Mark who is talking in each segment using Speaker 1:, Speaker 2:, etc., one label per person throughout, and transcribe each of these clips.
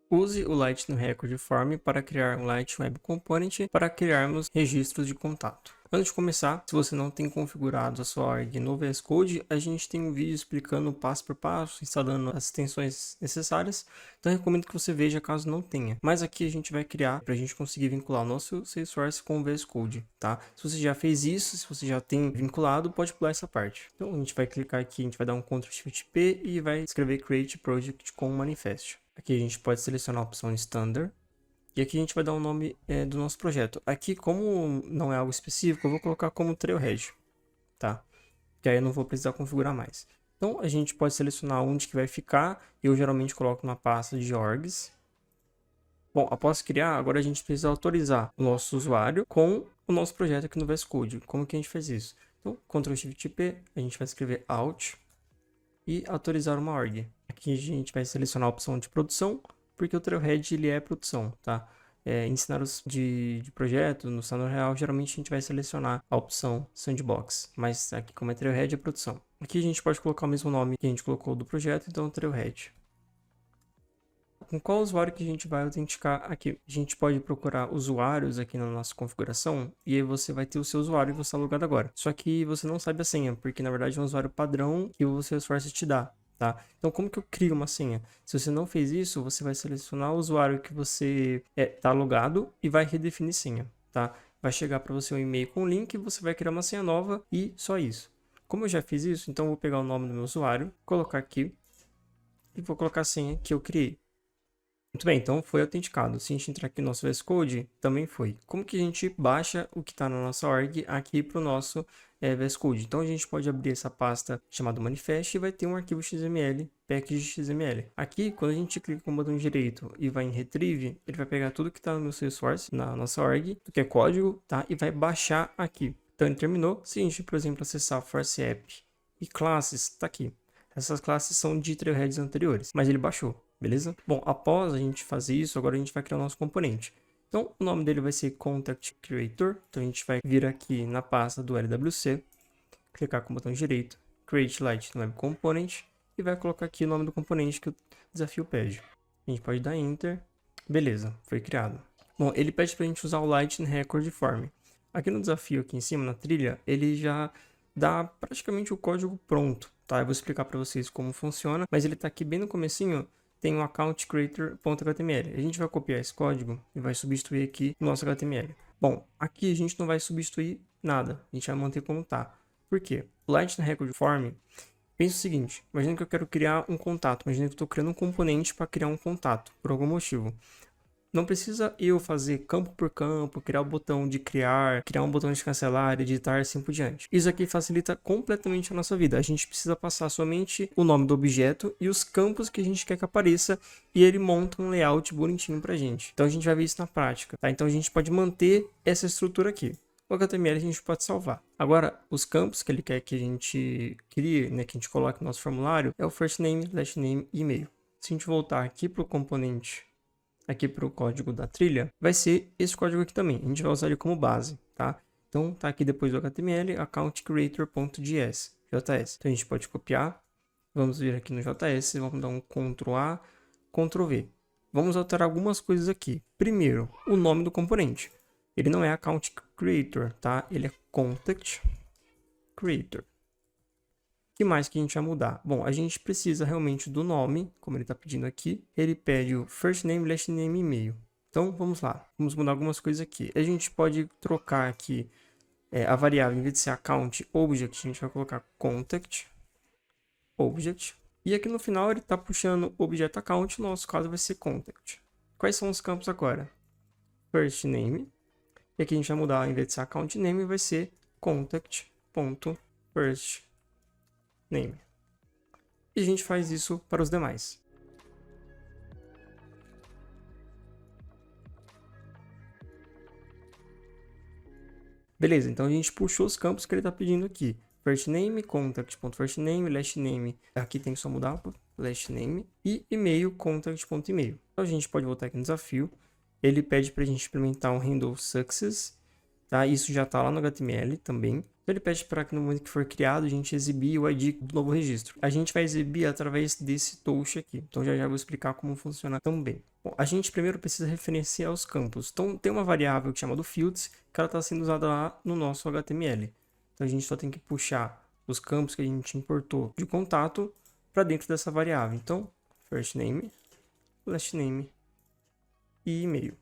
Speaker 1: Use o Lightning Record Form para criar um Lightning Web Component para criarmos registros de contato. Antes de começar, se você não tem configurado a sua org no VS Code, a gente tem um vídeo explicando passo por passo, instalando as extensões necessárias. Então eu recomendo que você veja caso não tenha. Mas aqui a gente vai criar para a gente conseguir vincular o nosso Salesforce com o VS Code, tá? Se você já fez isso, se você já tem vinculado, pode pular essa parte. Então a gente vai clicar aqui, a gente vai dar um Ctrl Shift P e vai escrever Create Project com Manifest. Aqui a gente pode selecionar a opção Standard. E aqui a gente vai dar o nome do nosso projeto. Aqui, como não é algo específico, eu vou colocar como Trailhead, tá? Que aí eu não vou precisar configurar mais. Então, a gente pode selecionar onde que vai ficar. Eu geralmente coloco na pasta de orgs. Bom, após criar, agora a gente precisa autorizar o nosso usuário com o nosso projeto aqui no VS Code. Como que a gente faz isso? Então, Ctrl Shift P, a gente vai escrever Alt e autorizar uma org. Aqui a gente vai selecionar a opção de produção, porque o Trailhead ele é produção, tá? Em cenários de projeto, no cenário real, geralmente a gente vai selecionar a opção Sandbox, mas aqui como é Trailhead é produção. Aqui a gente pode colocar o mesmo nome que a gente colocou do projeto, então Trailhead. Com qual usuário que a gente vai autenticar aqui? A gente pode procurar usuários aqui na nossa configuração e aí você vai ter o seu usuário que você está logado agora. Só que você não sabe a senha, porque na verdade é um usuário padrão que o Salesforce te dá. Tá? Então, como que eu crio uma senha? Se você não fez isso, você vai selecionar o usuário que você está logado e vai redefinir senha. Tá? Vai chegar para você um e-mail com o link, você vai criar uma senha nova e só isso. Como eu já fiz isso, então eu vou pegar o nome do meu usuário, colocar aqui e vou colocar a senha que eu criei. Muito bem, então foi autenticado. Se a gente entrar aqui no nosso VS Code, também foi. Como que a gente baixa o que está na nossa org aqui para o nosso VS Code? Então a gente pode abrir essa pasta chamada Manifest e vai ter um arquivo XML, package XML. Aqui, quando a gente clica com o botão direito e vai em Retrieve, ele vai pegar tudo que está no meu Salesforce, na nossa org, que é código, tá? E vai baixar aqui. Então ele terminou. Se a gente, por exemplo, acessar Force App e classes, está aqui. Essas classes são de trailheads anteriores, mas ele baixou. Beleza? Bom, após a gente fazer isso, agora a gente vai criar o nosso componente. Então, o nome dele vai ser Contact Creator. Então, a gente vai vir aqui na pasta do LWC, clicar com o botão direito, Create Lightning Web Component, e vai colocar aqui o nome do componente que o desafio pede. A gente pode dar Enter. Beleza, foi criado. Bom, ele pede para a gente usar o Lightning Record Form. Aqui no desafio, aqui em cima, na trilha, ele já dá praticamente o código pronto, tá? Eu vou explicar para vocês como funciona, mas ele está aqui bem no comecinho, tem o account creator.html. A gente vai copiar esse código e vai substituir aqui no nosso HTML. Bom, aqui a gente não vai substituir nada, a gente vai manter como está. Por quê? O Lightning Record Form, pensa o seguinte, imagina que eu quero criar um contato, imagina que eu estou criando um componente para criar um contato, por algum motivo. Não precisa eu fazer campo por campo, criar o botão de criar um botão de cancelar, editar, assim por diante. Isso aqui facilita completamente a nossa vida. A gente precisa passar somente o nome do objeto e os campos que a gente quer que apareça e ele monta um layout bonitinho pra gente. Então a gente vai ver isso na prática, tá? Então a gente pode manter essa estrutura aqui. O HTML a gente pode salvar. Agora, os campos que ele quer que a gente crie, né, que a gente coloque no nosso formulário, é o first name, last name e e-mail. Se a gente voltar aqui para o componente, aqui para o código da trilha, vai ser esse código aqui também. A gente vai usar ele como base, tá? Então, tá aqui depois do HTML, accountcreator.js, JS. Então, a gente pode copiar. Vamos vir aqui no JS, vamos dar um Ctrl A, Ctrl V. Vamos alterar algumas coisas aqui. Primeiro, o nome do componente. Ele não é account creator, tá? Ele é contact creator. O que mais que a gente vai mudar? Bom, a gente precisa realmente do nome, como ele está pedindo aqui. Ele pede o first name, last name e e-mail. Então, vamos lá. Vamos mudar algumas coisas aqui. A gente pode trocar aqui a variável, em vez de ser account object, a gente vai colocar contact object. E aqui no final ele está puxando o objeto account, no nosso caso vai ser contact. Quais são os campos agora? First name. E aqui a gente vai mudar, em vez de ser account name, vai ser contact.first name. E a gente faz isso para os demais. Beleza, então a gente puxou os campos que ele está pedindo aqui. First name, contact.firstname, last name, aqui tem que só mudar para last name, e e-mail, contact.email. Então a gente pode voltar aqui no desafio, ele pede para a gente implementar um handle success, tá? Isso já está lá no HTML também. Então ele pede para que no momento que for criado, a gente exibir o ID do novo registro. A gente vai exibir através desse touch aqui. Então já vou explicar como funciona também. Bom, a gente primeiro precisa referenciar os campos. Então tem uma variável que chama do fields, que ela está sendo usada lá no nosso HTML. Então a gente só tem que puxar os campos que a gente importou de contato para dentro dessa variável. Então, first name, last name e e-mail.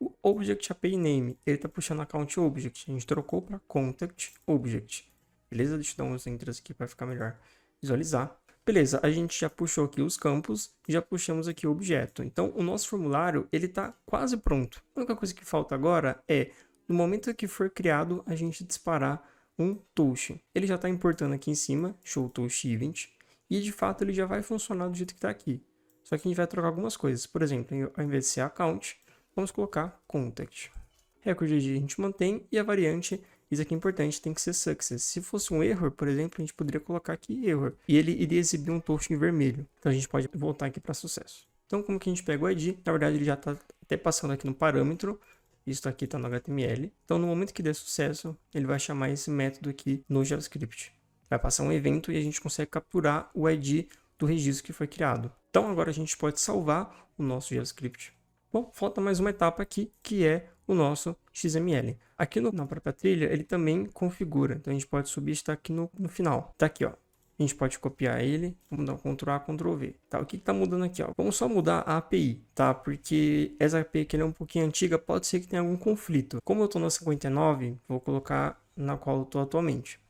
Speaker 1: O Object API Name, ele está puxando Account Object. A gente trocou para Contact Object. Beleza? Deixa eu dar uns entras aqui para ficar melhor visualizar. Beleza, a gente já puxou aqui os campos e já puxamos aqui o objeto. Então, o nosso formulário, ele está quase pronto. A única coisa que falta agora é, no momento que for criado, a gente disparar um touch. Ele já está importando aqui em cima, show touch event, e de fato ele já vai funcionar do jeito que está aqui. Só que a gente vai trocar algumas coisas. Por exemplo, ao invés de ser account, vamos colocar contact. Record ID a gente mantém e a variante, isso aqui é importante, tem que ser success. Se fosse um error, por exemplo, a gente poderia colocar aqui error e ele iria exibir um touch em vermelho. Então a gente pode voltar aqui para sucesso. Então como que a gente pega o ID? Na verdade ele já está até passando aqui no parâmetro. Isso aqui está no HTML. Então no momento que der sucesso, ele vai chamar esse método aqui no JavaScript. Vai passar um evento e a gente consegue capturar o ID do registro que foi criado. Então agora a gente pode salvar o nosso JavaScript. Bom, falta mais uma etapa aqui, que é o nosso XML. Aqui na própria trilha, ele também configura. Então, a gente pode subir, está aqui no final. Está aqui, ó. A gente pode copiar ele, vamos dar um Ctrl A, Ctrl V. Tá, o que está mudando aqui, ó? Vamos só mudar a API, tá? Porque essa API que é um pouquinho antiga, pode ser que tenha algum conflito. Como eu estou na 59, vou colocar na qual eu estou atualmente.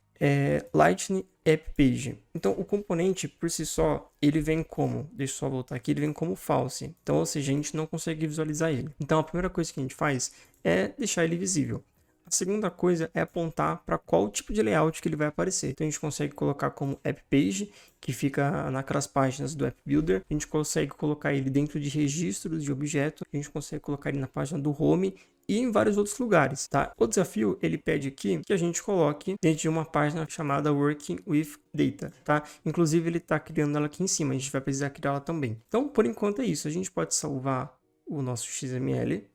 Speaker 1: Lightning App Page. Então, o componente, por si só, ele vem como? Deixa eu só voltar aqui, ele vem como false. Então, ou seja, a gente não consegue visualizar ele. Então, a primeira coisa que a gente faz é deixar ele visível. A segunda coisa é apontar para qual tipo de layout que ele vai aparecer. Então, a gente consegue colocar como App Page, que fica naquelas páginas do App Builder. A gente consegue colocar ele dentro de registros de objeto. A gente consegue colocar ele na página do Home e em vários outros lugares, tá? O desafio, ele pede aqui que a gente coloque dentro de uma página chamada Working with Data, tá? Inclusive, ele está criando ela aqui em cima, a gente vai precisar criar ela também. Então, por enquanto é isso, a gente pode salvar o nosso XML.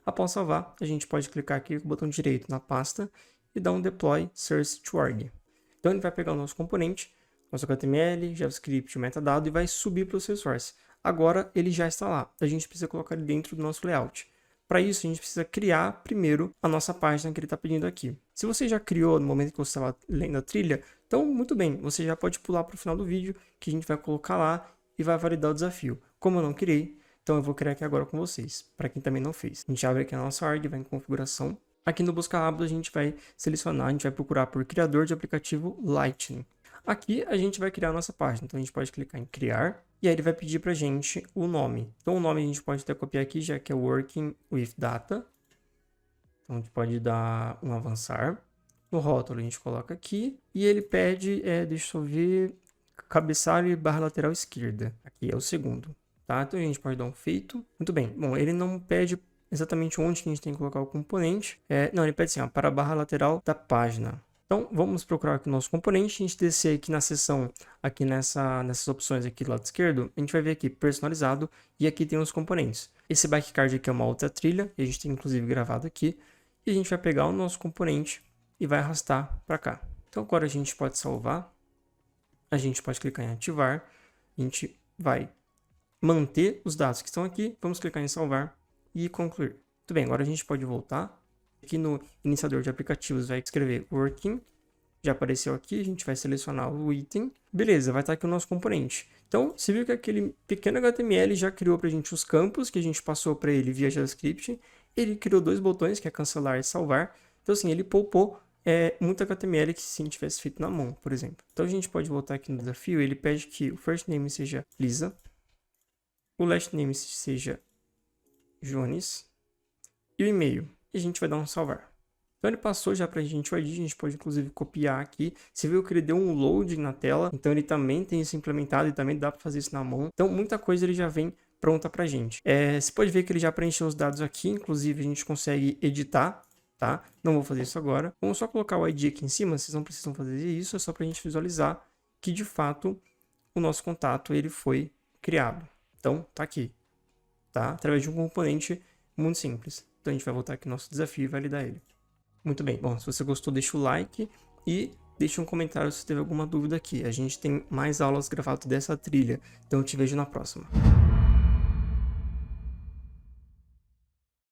Speaker 1: Após salvar, a gente pode clicar aqui com o botão direito na pasta e dar um Deploy Source to Org. Então, ele vai pegar o nosso componente, nosso HTML, JavaScript, metadado e vai subir para o seu source. Agora, ele já está lá, a gente precisa colocar ele dentro do nosso layout. Para isso, a gente precisa criar primeiro a nossa página que ele está pedindo aqui. Se você já criou no momento que você estava lendo a trilha, então muito bem, você já pode pular para o final do vídeo, que a gente vai colocar lá e vai validar o desafio. Como eu não criei, então eu vou criar aqui agora com vocês, para quem também não fez. A gente abre aqui a nossa org, vai em configuração. Aqui no busca rápido a gente vai selecionar, a gente vai procurar por criador de aplicativo Lightning. Aqui a gente vai criar a nossa página, então a gente pode clicar em criar e aí ele vai pedir para a gente o nome. Então o nome a gente pode até copiar aqui, já que é Working with Data. Então a gente pode dar um avançar. No rótulo a gente coloca aqui e ele pede, deixa eu ver, cabeçalho e barra lateral esquerda. Aqui é o segundo, tá? Então a gente pode dar um feito. Muito bem, bom, ele não pede exatamente onde que a gente tem que colocar o componente. Não, ele pede assim, ó, para a barra lateral da página. Então, vamos procurar aqui o nosso componente, a gente descer aqui na seção, aqui nessas opções aqui do lado esquerdo, a gente vai ver aqui personalizado e aqui tem os componentes. Esse bike card aqui é uma outra trilha, e a gente tem inclusive gravado aqui, e a gente vai pegar o nosso componente e vai arrastar para cá. Então, agora a gente pode salvar, a gente pode clicar em ativar, a gente vai manter os dados que estão aqui, vamos clicar em salvar e concluir. Muito bem, agora a gente pode voltar. Aqui no iniciador de aplicativos vai escrever Working, já apareceu aqui, a gente vai selecionar o item, beleza, vai estar aqui o nosso componente. Então, você viu que aquele pequeno HTML já criou para a gente os campos que a gente passou para ele via JavaScript, ele criou dois botões, que é cancelar e salvar, então assim, ele poupou muito HTML que se a gente tivesse feito na mão, por exemplo. Então a gente pode voltar aqui no desafio, ele pede que o first name seja Lisa, o last name seja Jones e o e-mail. E a gente vai dar um salvar. Então ele passou já para a gente o ID, a gente pode inclusive copiar aqui. Você viu que ele deu um loading na tela, então ele também tem isso implementado e também dá para fazer isso na mão. Então muita coisa ele já vem pronta para a gente. Você pode ver que ele já preencheu os dados aqui, inclusive a gente consegue editar, tá? Não vou fazer isso agora. Vamos só colocar o ID aqui em cima, vocês não precisam fazer isso, é só para a gente visualizar que de fato o nosso contato ele foi criado. Então tá aqui, tá? Através de um componente muito simples. Então a gente vai voltar aqui no nosso desafio e validar ele. Muito bem, bom, se você gostou, deixa o like e deixe um comentário se teve alguma dúvida aqui. A gente tem mais aulas gravadas dessa trilha, então eu te vejo na próxima.